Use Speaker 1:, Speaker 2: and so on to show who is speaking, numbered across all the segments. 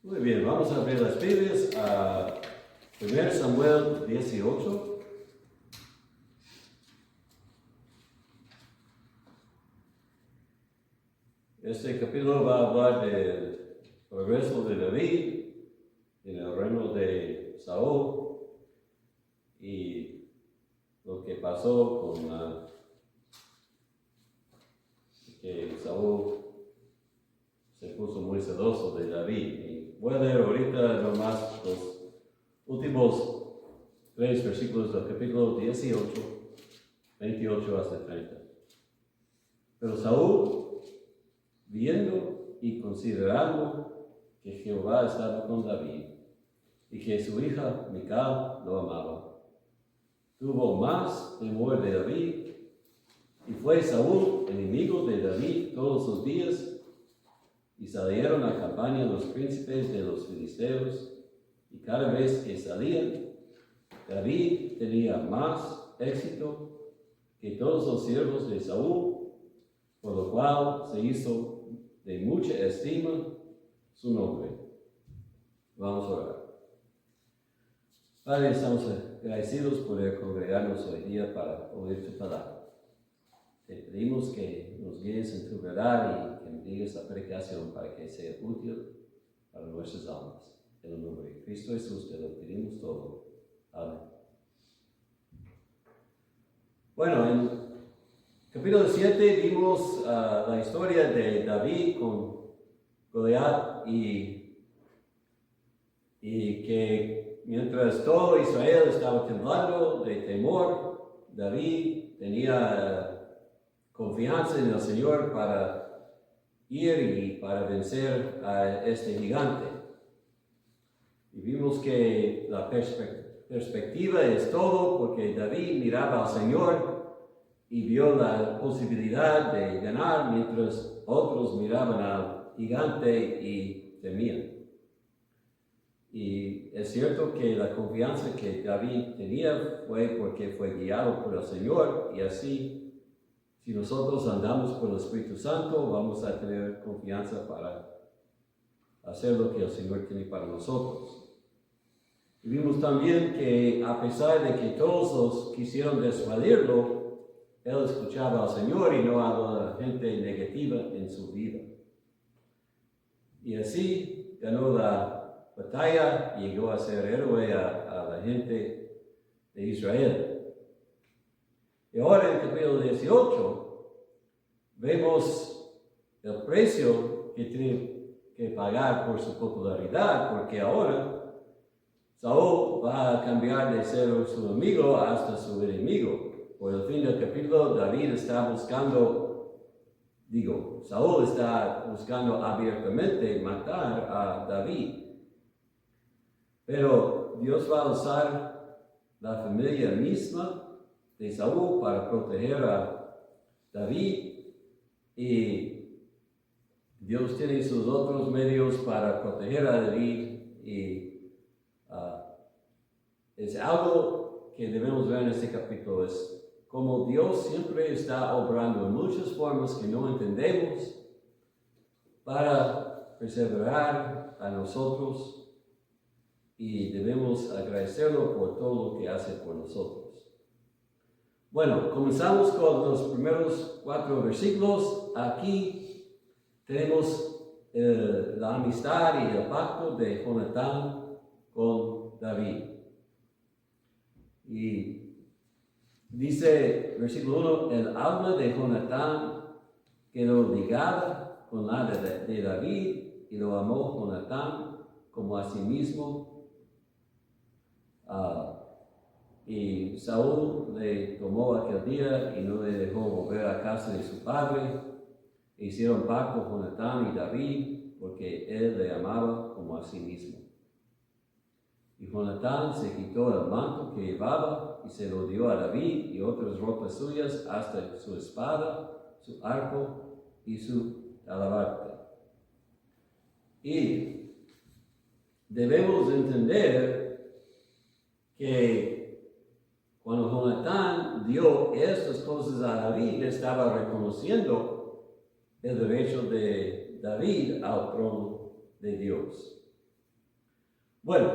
Speaker 1: Muy bien, vamos a abrir las Biblias a 1 Samuel 18. Este capítulo va a hablar del progreso de David en el reino de Saúl y lo que pasó con que Saúl se puso muy celoso de David. Y voy a leer ahorita nomás los últimos 3 versículos del capítulo 18, 28 hasta 30. Pero Saúl, viendo y considerando que Jehová estaba con David y que su hija Mical lo amaba, tuvo más temor de David, y fue Saúl enemigo de David todos los días, y salieron a campaña los príncipes de los filisteos, y cada vez que salían, David tenía más éxito que todos los siervos de Saúl, por lo cual se hizo de mucha estima su nombre. Vamos a orar. Padre, estamos agradecidos por congregarnos hoy día para oír tu palabra. Te pedimos que nos guíes en tu verdad y que nos digas la predicación para que sea útil para nuestras almas. En el nombre de Cristo Jesús te lo pedimos todo. Amén. Bueno, en capítulo 7 vimos la historia de David con Goliat y que mientras todo Israel estaba temblando de temor, David tenía confianza en el Señor para ir y para vencer a este gigante. Y vimos que la perspectiva es todo, porque David miraba al Señor y vio la posibilidad de ganar, mientras otros miraban al gigante y temían. Y es cierto que la confianza que David tenía fue porque fue guiado por el Señor, y así, si nosotros andamos por el Espíritu Santo, vamos a tener confianza para hacer lo que el Señor tiene para nosotros. Y vimos también que a pesar de que todos los quisieron disuadirlo, él escuchaba al Señor y no a la gente negativa en su vida. Y así ganó la batalla y llegó a ser héroe a la gente de Israel. Y ahora en el capítulo 18 vemos el precio que tiene que pagar por su popularidad, porque ahora Saúl va a cambiar de ser su amigo hasta su enemigo. Por el fin del capítulo, Saúl está buscando abiertamente matar a David. Pero Dios va a usar la familia misma de Saúl para proteger a David, y Dios tiene sus otros medios para proteger a David, y es algo que debemos ver en este capítulo, es como Dios siempre está obrando en muchas formas que no entendemos para perseverar a nosotros, y debemos agradecerlo por todo lo que hace por nosotros. Bueno, comenzamos con los primeros 4 versículos. Aquí tenemos la amistad y el pacto de Jonatán con David. Y dice, versículo 1, el alma de Jonatán quedó ligada con la de David, y lo amó Jonatán como a sí mismo. Y Saúl le tomó aquel día y no le dejó volver a casa de su padre. Hicieron pacto Jonatán y David, porque él le amaba como a sí mismo. Y Jonatán se quitó el manto que llevaba y se lo dio a David y otras ropas suyas, hasta su espada, su arco y su talabarte. Y debemos entender que cuando Jonatán dio estas cosas a David, estaba reconociendo el derecho de David al trono de Dios. Bueno,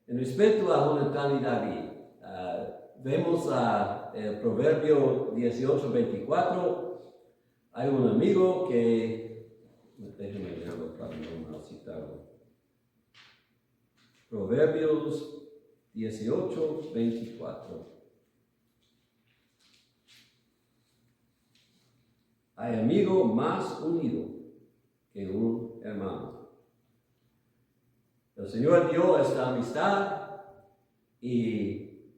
Speaker 1: en respecto a Jonatán y David, vemos el Proverbio 18:24. Hay un amigo que, déjenme leerlo para no mal citarlo. Proverbios 18:24. Hay amigo más unido que un hermano. El Señor dio esta amistad y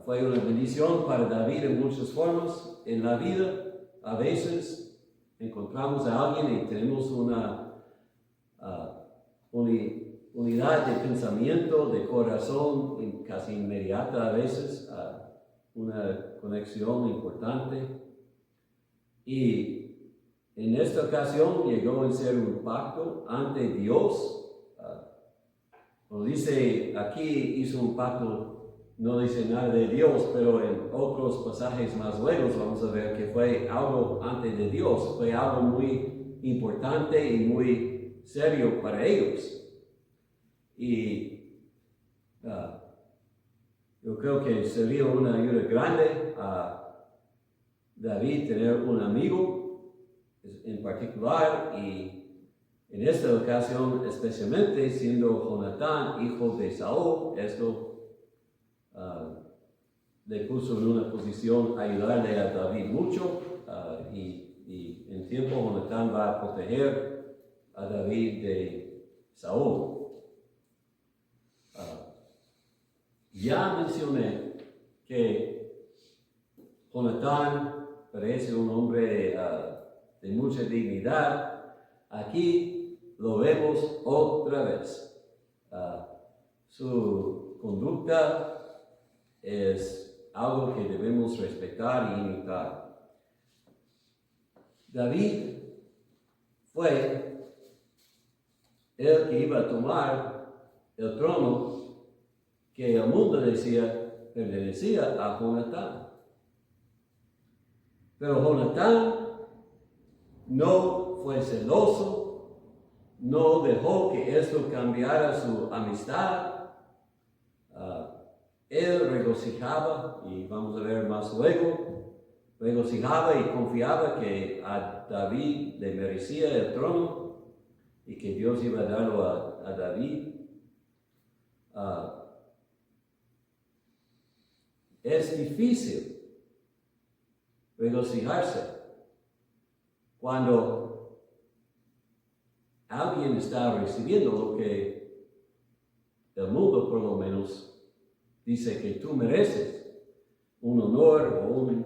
Speaker 1: fue una bendición para David en muchas formas. En la vida, a veces encontramos a alguien y tenemos una unidad de pensamiento, de corazón, casi inmediata a veces, una conexión importante. Y en esta ocasión llegó a ser un pacto ante Dios. Como dice aquí, hizo un pacto, no dice nada de Dios, pero en otros pasajes más luego vamos a ver que fue algo ante de Dios, fue algo muy importante y muy serio para ellos. Y yo creo que sería una ayuda grande a David tener un amigo en particular, y en esta ocasión especialmente siendo Jonatán, hijo de Saúl, esto le puso en una posición a ayudarle a David mucho, y en tiempo Jonatán va a proteger a David de Saúl. Ya mencioné que Jonatán parece un hombre de mucha dignidad. Aquí lo vemos otra vez. Su conducta es algo que debemos respetar y imitar. David fue el que iba a tomar el trono que el mundo decía pertenecía a Jonatán. Pero Jonatán no fue celoso, no dejó que esto cambiara su amistad. Él regocijaba, y vamos a ver más luego, regocijaba y confiaba que a David le merecía el trono y que Dios iba a darlo a David. Es difícil regocijarse cuando alguien está recibiendo lo que el mundo por lo menos dice que tú mereces, un honor o un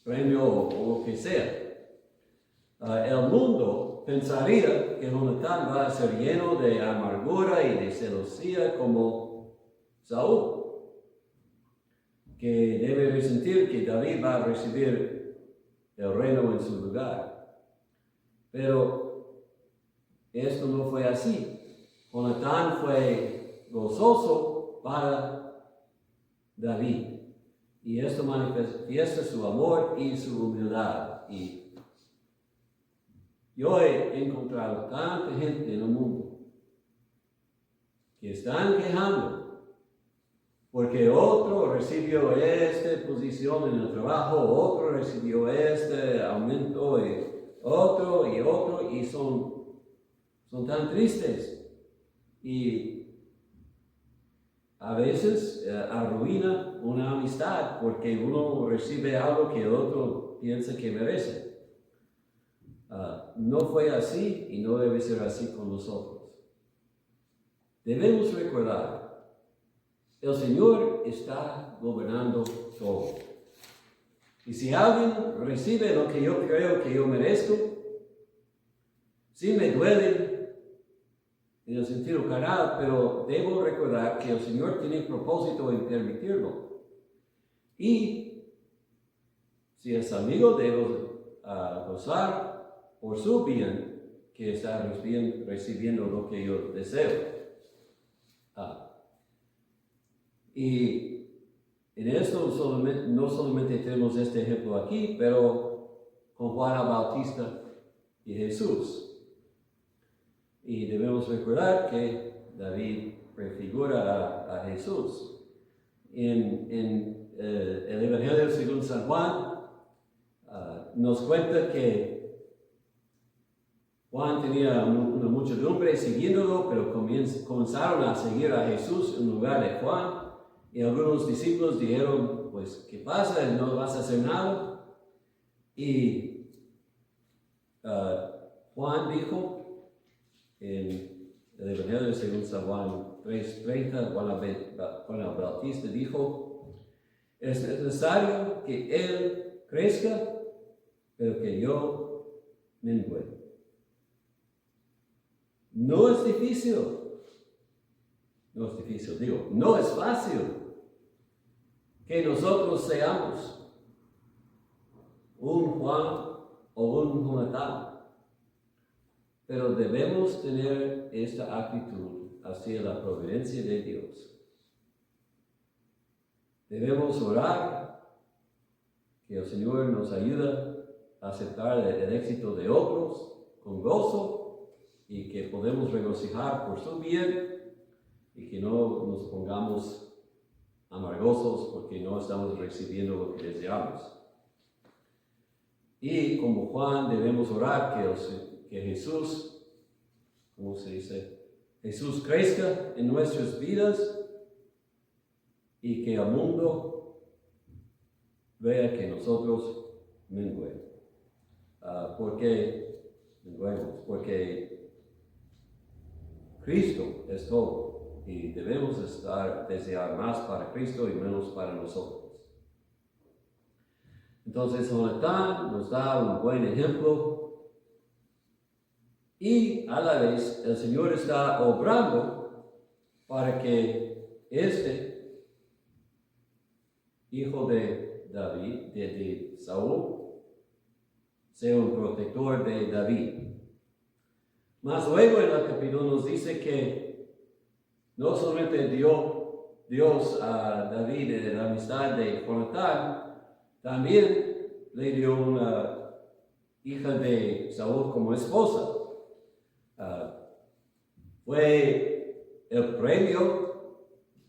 Speaker 1: premio o lo que sea. El mundo pensaría que Jonatán va a ser lleno de amargura y de celosía como Saúl, que debe resentir que David va a recibir el reino en su lugar. Pero esto no fue así. Jonatán fue gozoso para David, y esto manifiesta su amor y su humildad. Y yo he encontrado tanta gente en el mundo que están quejando porque otro recibió esta posición en el trabajo, otro recibió este aumento, y otro, y son tan tristes. Y a veces arruina una amistad porque uno recibe algo que el otro piensa que merece. No fue así y no debe ser así con nosotros. Debemos recordar, el Señor está gobernando todo. Y si alguien recibe lo que yo creo que yo merezco, sí me duele en el sentido carnal, pero debo recordar que el Señor tiene propósito en permitirlo. Y si es amigo, debo gozar por su bien que está recibiendo lo que yo deseo. Y en esto no solamente tenemos este ejemplo aquí, pero con Juan el Bautista y Jesús. Y debemos recordar que David prefigura a Jesús. En el Evangelio según San Juan, nos cuenta que Juan tenía una muchedumbre siguiéndolo, pero comenzaron a seguir a Jesús en lugar de Juan. Y algunos discípulos dijeron, pues, ¿qué pasa? ¿No vas a hacer nada? Y Juan dijo en el Evangelio según San Juan 3:30, Juan el Bautista dijo, es necesario que Él crezca, pero que yo mengue. No es difícil, no es fácil que nosotros seamos un Juan o un Jonatán, pero debemos tener esta actitud hacia la providencia de Dios. Debemos orar que el Señor nos ayude a aceptar el éxito de otros con gozo, y que podemos regocijar por su bien y que no nos pongamos amargosos porque no estamos recibiendo lo que deseamos. Y como Juan debemos orar que Jesús, ¿cómo se dice? Jesús crezca en nuestras vidas y que el mundo vea que nosotros menguemos. Porque Cristo es todo y debemos desear más para Cristo y menos para nosotros. Entonces Jonatán nos da un buen ejemplo y a la vez el Señor está obrando para que este hijo de David, de Saúl, sea un protector de David. Más luego en el capítulo nos dice que no solamente dio Dios a David de la amistad de Jonatán, también le dio una hija de Saúl como esposa. Fue el premio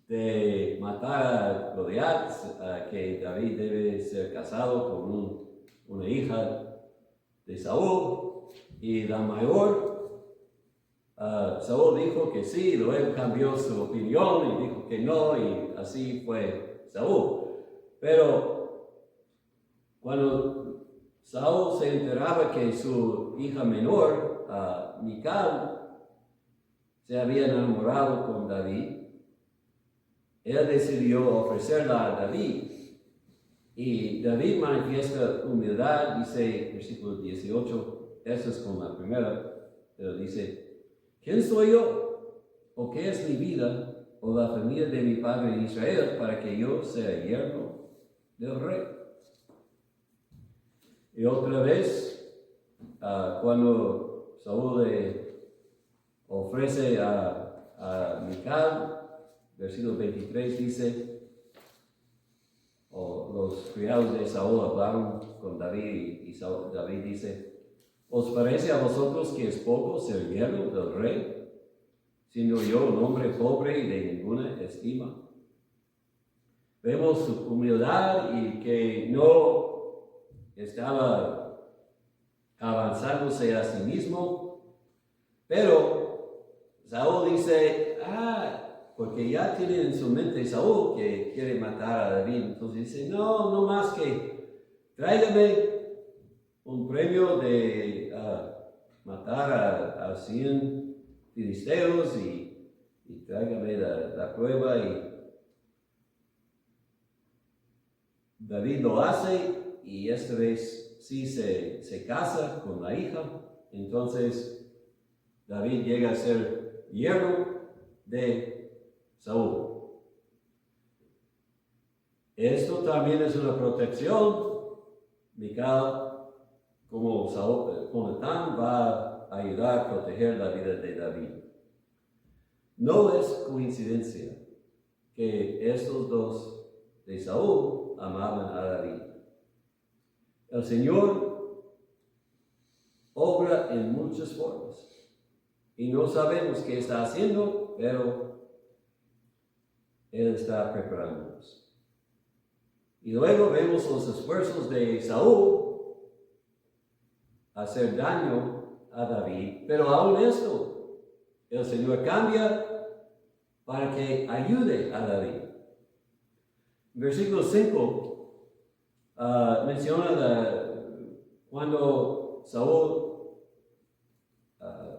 Speaker 1: de matar a Goliat, que David debe ser casado con una hija de Saúl, y la mayor, Saúl dijo que sí, luego cambió su opinión y dijo que no, y así fue Saúl. Pero cuando Saúl se enteraba que su hija menor, Mical, se había enamorado con David, él decidió ofrecerla a David. Y David manifiesta humildad, dice versículo 18, eso es como la primera, pero dice, ¿quién soy yo? ¿O qué es mi vida? ¿O la familia de mi padre Israel para que yo sea yerno del rey? Y otra vez, cuando Saúl le ofrece a Mical, versículo 23 dice, los criados de Saúl hablaron con David y David dice, ¿os parece a vosotros que es poco ser yerno del rey, siendo yo un hombre pobre y de ninguna estima? Vemos su humildad y que no estaba avanzándose a sí mismo, pero Saúl dice, porque ya tiene en su mente Saúl que quiere matar a David, entonces dice, no más que tráigame un premio de matar a 100 filisteos y tráigame la prueba. Y David lo hace y esta vez sí se casa con la hija. Entonces David llega a ser yerno de Saúl. Esto también es una protección. Mical, como Jonatán, va a ayudar a proteger la vida de David. No es coincidencia que estos dos de Saúl amaban a David. El Señor obra en muchas formas. y no sabemos qué está haciendo, pero Él está preparándonos. Y luego vemos los esfuerzos de Saúl a hacer daño a David, pero aún esto, el Señor cambia para que ayude a David. Versículo 5 menciona cuando Saúl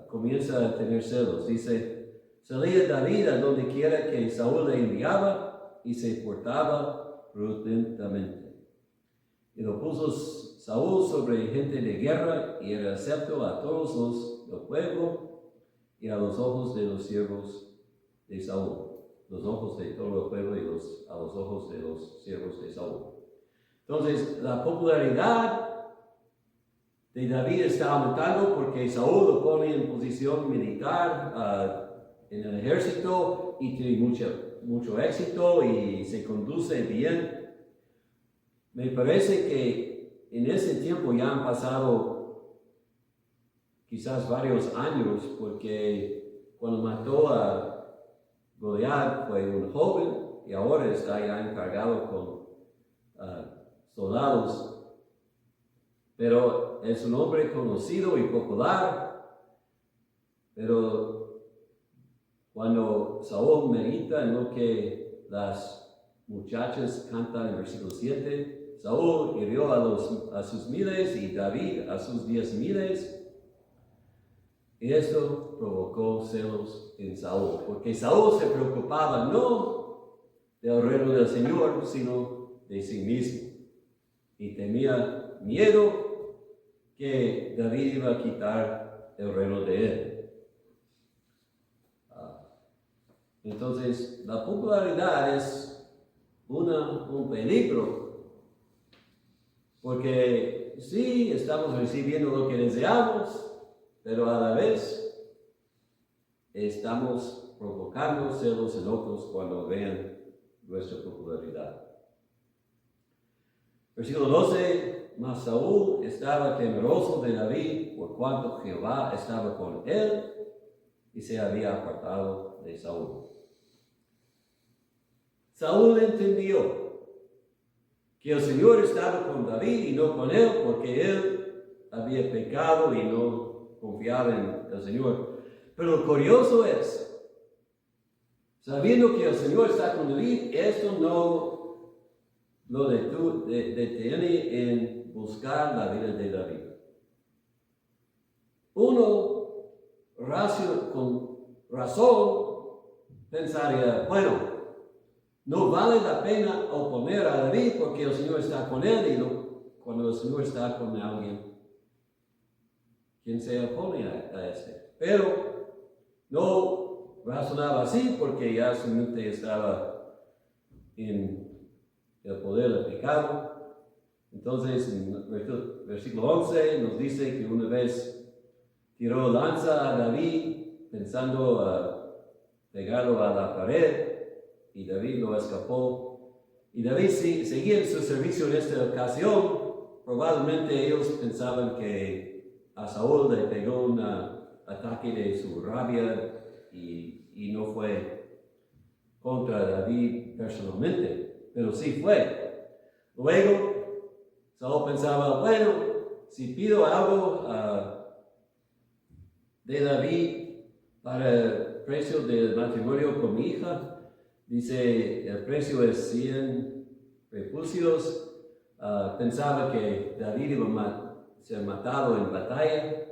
Speaker 1: comienza a tener celos. Dice, salía David a donde quiera que Saúl le enviaba y se portaba prudentemente. Y lo puso Saúl sobre gente de guerra y era acepto a todos los del pueblo y a los ojos de los siervos de Saúl. Los ojos de todo el pueblo y a los ojos de los siervos de Saúl. Entonces, la popularidad de David está aumentando porque Saúl lo pone en posición militar en el ejército y tiene mucho éxito y se conduce bien. Me parece que en ese tiempo ya han pasado quizás varios años, porque cuando mató a Goliat fue un joven y ahora está ya encargado con soldados, pero es un hombre conocido y popular. Pero cuando Saúl medita en lo que las muchachas cantan en versículo 7, Saúl hirió a sus miles y David a sus 10,000. Y esto provocó celos en Saúl, porque Saúl se preocupaba no del reino del Señor, sino de sí mismo. Y tenía miedo que David iba a quitar el reino de él. Entonces, la popularidad es un peligro, porque sí, estamos recibiendo lo que deseamos, pero a la vez estamos provocando celos en otros cuando vean nuestra popularidad. Versículo 12, mas Saúl estaba temeroso de David por cuanto Jehová estaba con él y se había apartado de Saúl. Saúl entendió que el Señor estaba con David y no con él, porque él había pecado y no confiaba en el Señor. Pero lo curioso es, sabiendo que el Señor está con David, esto no lo detiene en buscar la vida de David. Uno, con razón, pensaría, bueno, no vale la pena oponer a David porque el Señor está con él, y cuando el Señor está con alguien, ¿quién se opone a este? Pero no razonaba así porque ya su mente estaba en el poder del pecado. Entonces, en el versículo 11 nos dice que una vez tiró lanza a David pensando pegarlo a la pared, y David lo escapó. Y David seguía en su servicio en esta ocasión. Probablemente ellos pensaban que a Saúl le pegó un ataque de su rabia y no fue contra David personalmente, pero sí fue. Luego, Saúl pensaba, bueno, si pido algo de David para el precio del matrimonio con mi hija, dice, el precio es 100 prepucios. Pensaba que David iba a ser matado en batalla,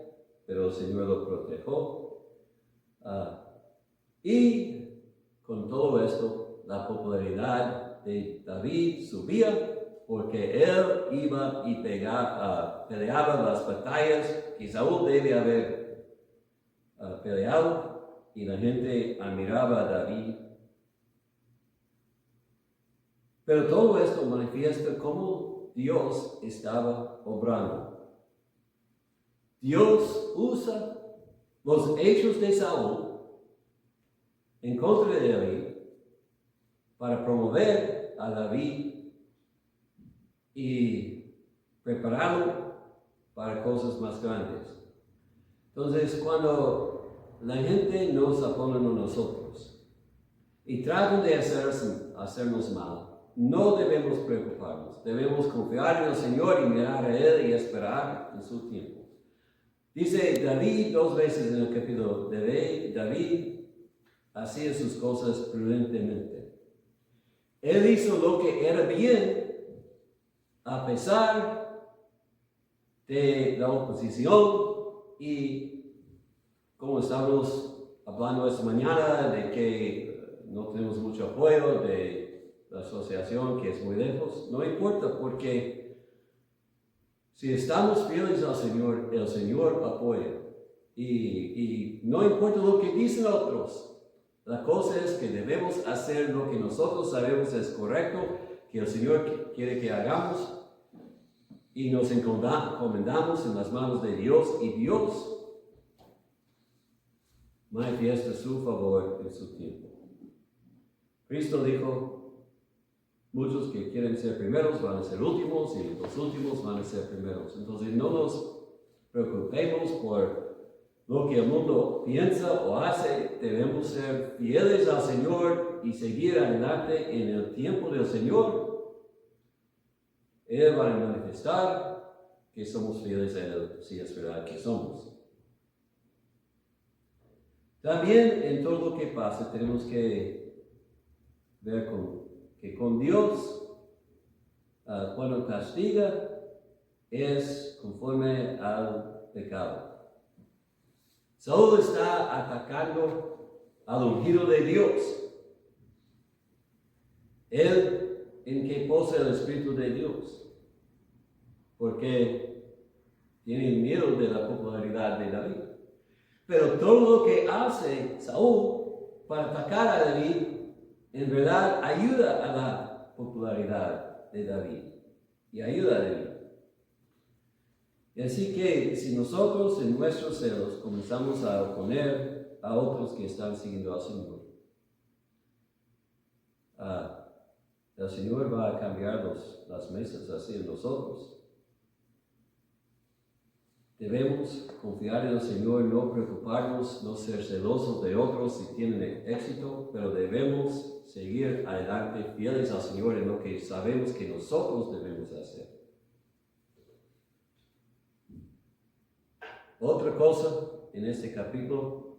Speaker 1: pero el Señor lo protegió. Y con todo esto, la popularidad de David subía, porque él iba y peleaba las batallas que Saúl debe haber peleado, y la gente admiraba a David. Pero todo esto manifiesta cómo Dios estaba obrando. Dios usa los hechos de Saúl en contra de David para promover a David y prepararlo para cosas más grandes. Entonces, cuando
Speaker 2: la gente nos opone a nosotros y tratan de hacernos mal, no debemos preocuparnos. Debemos confiar en el Señor y mirar a Él y esperar en su tiempo. Dice David 2 veces en el capítulo de David hacía sus cosas prudentemente. Él hizo lo que era bien a pesar de la oposición y como estamos hablando esta mañana de que no tenemos mucho apoyo de la asociación que es muy lejos, no importa porque si estamos fieles al Señor, el Señor apoya. Y no importa lo que dicen otros, la cosa es que debemos hacer lo que nosotros sabemos es correcto, que el Señor quiere que hagamos, y nos encomendamos en las manos de Dios, y Dios manifiesta su favor en su tiempo. Cristo dijo, muchos que quieren ser primeros van a ser últimos y los últimos van a ser primeros. Entonces no nos preocupemos por lo que el mundo piensa o hace. Debemos ser fieles al Señor y seguir adelante en el tiempo del Señor. Él va a manifestar que somos fieles a Él, si es verdad que somos. También en todo lo que pasa tenemos que ver que con Dios, cuando castiga, es conforme al pecado. Saúl está atacando al ungido de Dios. Él en que posee el Espíritu de Dios, porque tiene miedo de la popularidad de David. Pero todo lo que hace Saúl para atacar a David, en verdad ayuda a la popularidad de David y ayuda a David. Y así que si nosotros en nuestros celos comenzamos a oponer a otros que están siguiendo al Señor, el Señor va a cambiar las mesas así en nosotros. Debemos confiar en el Señor, no preocuparnos, no ser celosos de otros si tienen éxito, pero debemos seguir adelante fieles al Señor en lo que sabemos que nosotros debemos hacer. Otra cosa en este capítulo,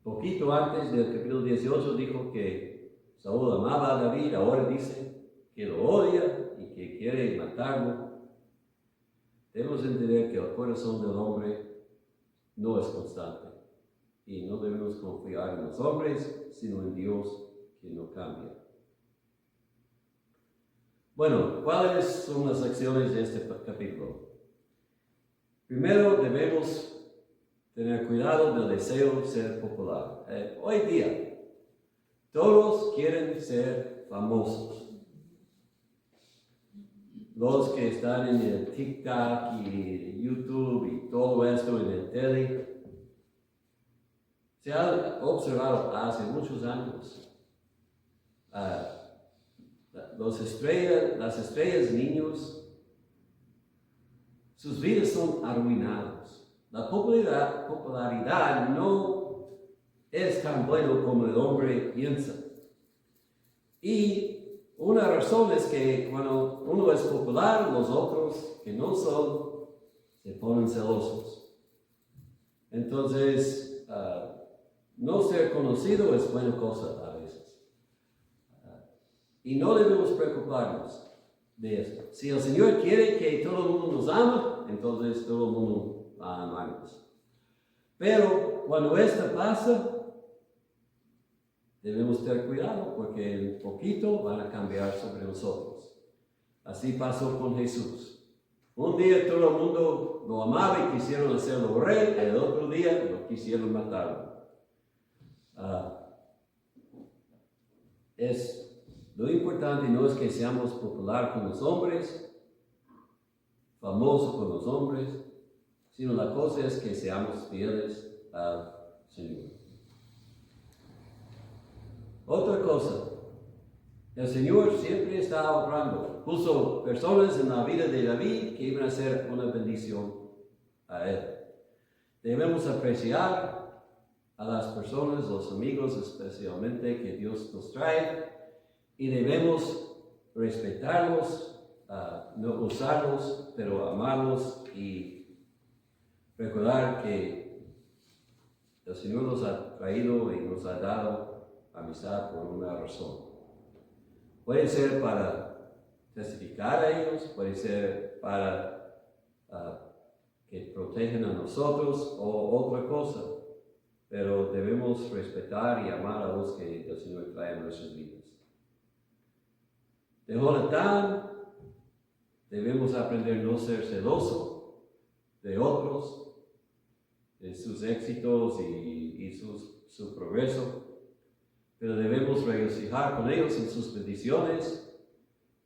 Speaker 2: poquito antes del capítulo 18 dijo que Saúl amaba a David, ahora dice que lo odia y que quiere matarlo. Debemos entender que el corazón del hombre no es constante y no debemos confiar en los hombres, sino en Dios que no cambia. Bueno, ¿cuáles son las acciones de este capítulo? Primero, debemos tener cuidado del deseo de ser popular. Hoy día, todos quieren ser famosos. Los que están en el TikTok y YouTube y todo esto en el tele, se ha observado hace muchos años. Las estrellas niños, sus vidas son arruinadas. La popularidad no es tan bueno como el hombre piensa. Y una razón es que cuando uno es popular, los otros que no son, se ponen celosos. Entonces, no ser conocido es buena cosa a veces. Y no debemos preocuparnos de esto. Si el Señor quiere que todo el mundo nos ama, entonces todo el mundo va a amarnos. Pero cuando esto pasa, debemos tener cuidado porque en poquito van a cambiar sobre nosotros. Así pasó con Jesús. Un día todo el mundo lo amaba y quisieron hacerlo rey, el otro día lo quisieron matarlo. Lo importante no es que seamos populares con los hombres, famosos con los hombres, sino la cosa es que seamos fieles al Señor. Otra cosa, el Señor siempre está obrando. Puso personas en la vida de David que iban a ser una bendición a él. Debemos apreciar a las personas, los amigos especialmente que Dios nos trae, y debemos respetarlos, no usarlos, pero amarlos y recordar que el Señor nos ha traído y nos ha dado amistad por una razón. Puede ser para testificar a ellos, puede ser para que protejan a nosotros o otra cosa, pero debemos respetar y amar a los que el Señor trae en nuestras vidas. De Jonatán debemos aprender a no ser celoso de otros, de sus éxitos y su progreso, pero debemos regocijar con ellos en sus bendiciones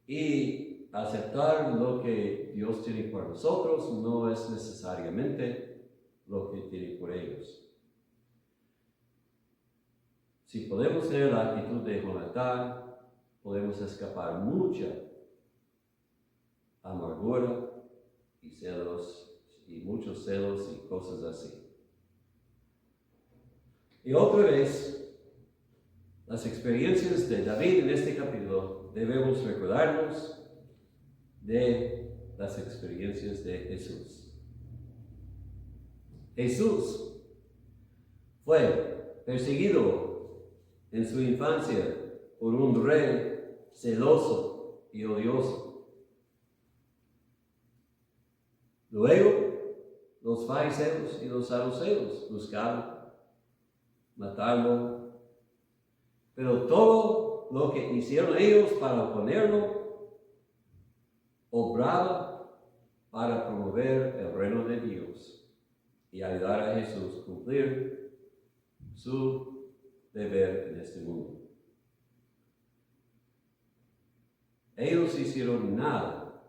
Speaker 2: y aceptar lo que Dios tiene por nosotros, no es necesariamente lo que tiene por ellos. Si podemos tener la actitud de Jonatán, podemos escapar mucha amargura y celos, y muchos celos y cosas así. Y otra vez, las experiencias de David en este capítulo debemos recordarnos de las experiencias de Jesús. Jesús fue perseguido en su infancia por un rey celoso y odioso. Luego, los fariseos y los saduceos buscaron matarlo, pero todo lo que hicieron ellos para oponerlo, obraba para promover el reino de Dios y ayudar a Jesús a cumplir su deber en este mundo. Ellos hicieron nada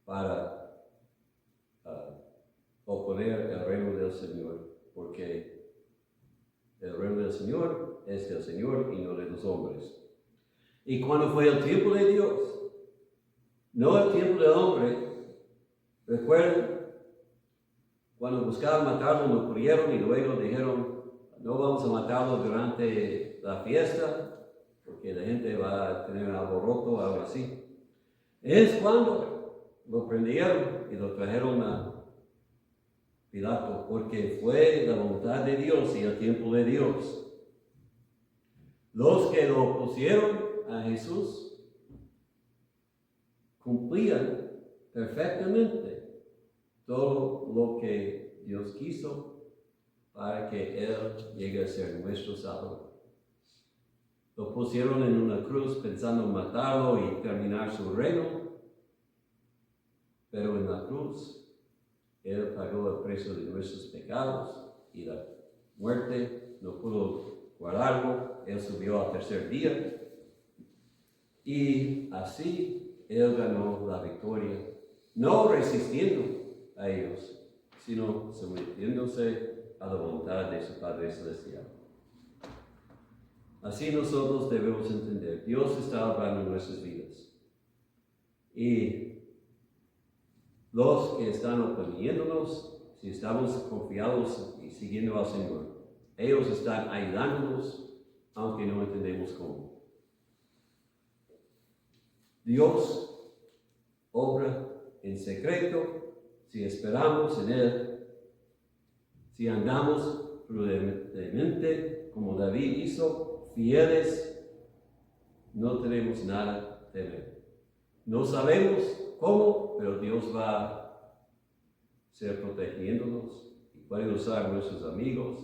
Speaker 2: para oponer el reino del Señor, porque el reino del Señor es del Señor y no de los hombres. Y cuando fue el tiempo de Dios, no el tiempo del hombre, recuerden, cuando buscaban matarlo no pudieron y luego dijeron, no vamos a matarlo durante la fiesta, porque la gente va a tener alboroto o algo así. Es cuando lo prendieron y lo trajeron a Pilato, porque fue la voluntad de Dios y el tiempo de Dios. Los que lo opusieron a Jesús cumplían perfectamente todo lo que Dios quiso para que Él llegue a ser nuestro Salvador. Lo pusieron en una cruz pensando en matarlo y terminar su reino, pero en la cruz Él pagó el precio de nuestros pecados y la muerte no pudo guardarlo. Él subió al tercer día y así Él ganó la victoria, no resistiendo a ellos, sino sometiéndose a la voluntad de su Padre Celestial. Así nosotros debemos entender, Dios está obrando en nuestras vidas. Y los que están oponiéndonos, si estamos confiados y siguiendo al Señor, ellos están ayudándonos, aunque no entendemos cómo. Dios obra en secreto si esperamos en Él, si andamos prudentemente como David hizo, fieles, no tenemos nada que temer. No sabemos cómo, pero Dios va a ser protegiéndonos y puede usar nuestros amigos,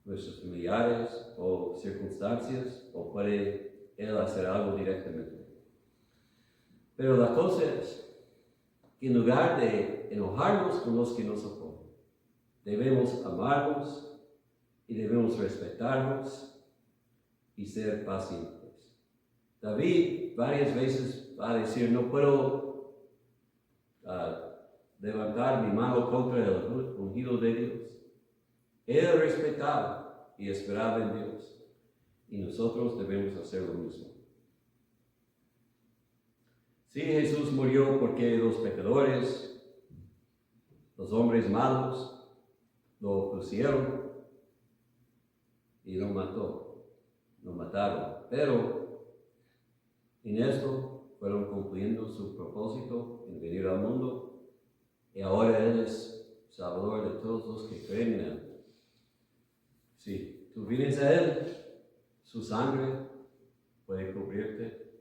Speaker 2: nuestros familiares o circunstancias, o puede Él hacer algo directamente. Pero la cosa es que en lugar de enojarnos con los que nos oponen, debemos amarlos y debemos respetarlos y ser pacientes. David varias veces va a decir, no puedo levantar mi mano contra el ungido de Dios. Él respetaba y esperaba en Dios, y nosotros debemos hacer lo mismo. Sí, Jesús murió porque los pecadores, los hombres malos, lo pusieron y lo mataron. Pero en esto fueron cumpliendo su propósito en venir al mundo y ahora Él es Salvador de todos los que creen en Él. Si tú vienes a Él, su sangre puede cubrirte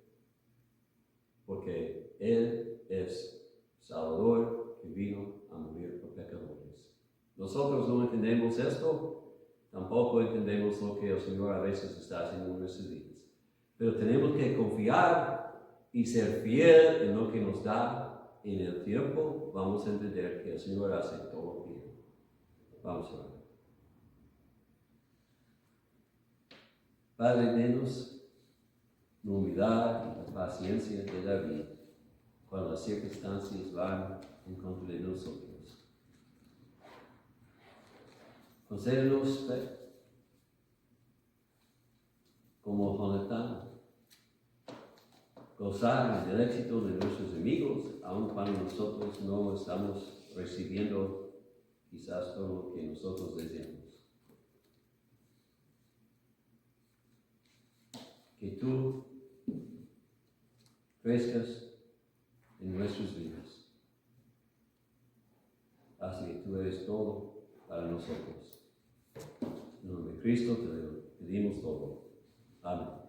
Speaker 2: porque Él es Salvador que vino a morir por pecadores. Nosotros no entendemos esto, tampoco entendemos lo que el Señor a veces está haciendo en nuestras vidas. Pero tenemos que confiar y ser fiel en lo que nos da. En el tiempo vamos a entender que el Señor hace todo bien. Vamos a orar. Padre, denos la humildad y la paciencia de David cuando las circunstancias van en contra de nosotros. Concédenos fe, como Jonatán, gozar del éxito de nuestros amigos, aun cuando nosotros no estamos recibiendo quizás todo lo que nosotros deseamos. Que tú crezcas en nuestras vidas. Así que tú eres todo para nosotros. En nombre de Cristo te pedimos todo. Amén.